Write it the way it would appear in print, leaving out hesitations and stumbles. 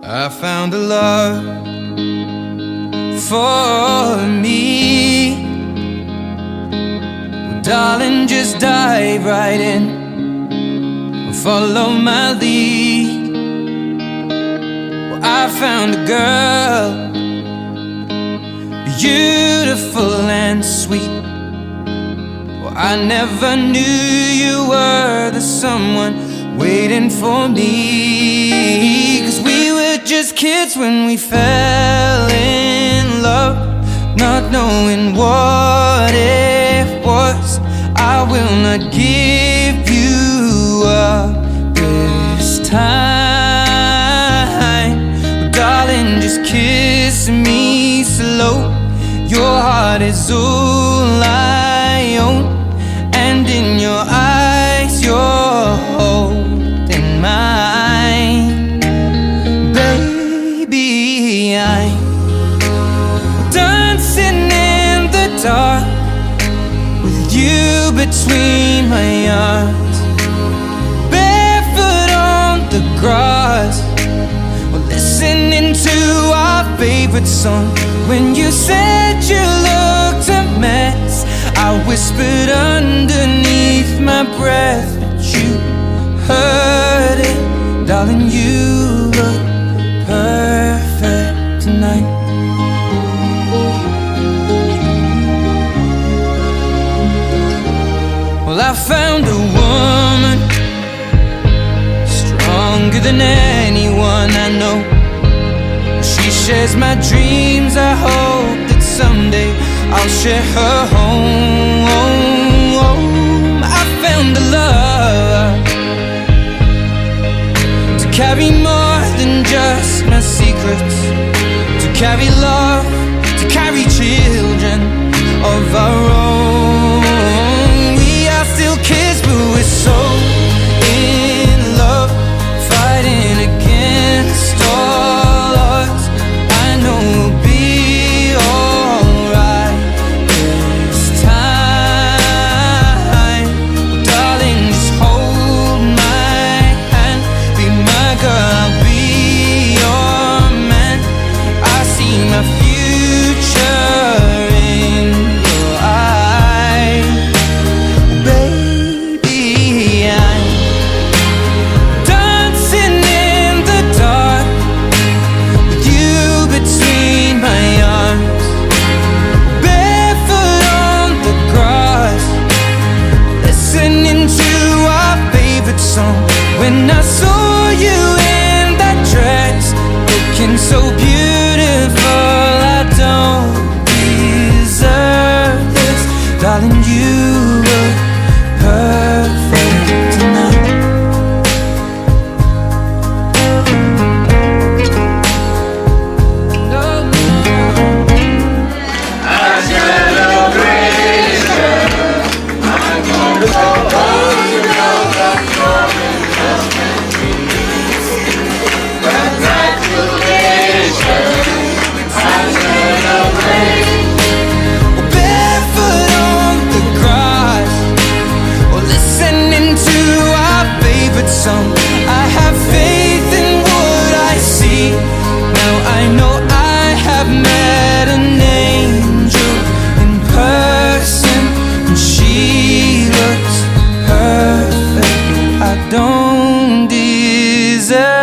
I found a love for me. Well, darling, just dive right in, follow my lead. Well, I found a girl, beautiful and sweet. Well, I never knew you were the someone waiting for me. 'Cause we were just kids when we fell in love, not knowing what it was. I will not give you up this time. But darling, just kiss me slow. Your heart is all I own, and in your eyes you're holding mine. Baby, I'm dancing in the dark with you between my arms, barefoot on the grass, listening to our favorite song. When you said you looked a mess, I whispered underneath my breath, but you heard it. Darling, you look perfect tonight. Well, I found a woman stronger than anyone I know. She shares my dreams. I hope that someday I'll share her home. I found a love to carry more than just my secrets, to carry love, to carry children of our own. We are still kids, but we're so in love, fighting against all odds. I know we'll be alright this time. Darling, just hold my hand, be my girl, I'll be your man. I see my future in your eyes. Baby, I'm dancing in the dark with you between my arms, barefoot on the grass, listening to our favorite song. When I saw you in that dress, looking so beautiful, I don't deserve this. Darling, you look perfect tonight. Barefoot on the grass, or listening to our favorite song. I have faith in what I see. Now I know I have met an angel in person, and she looks perfect. I don't deserve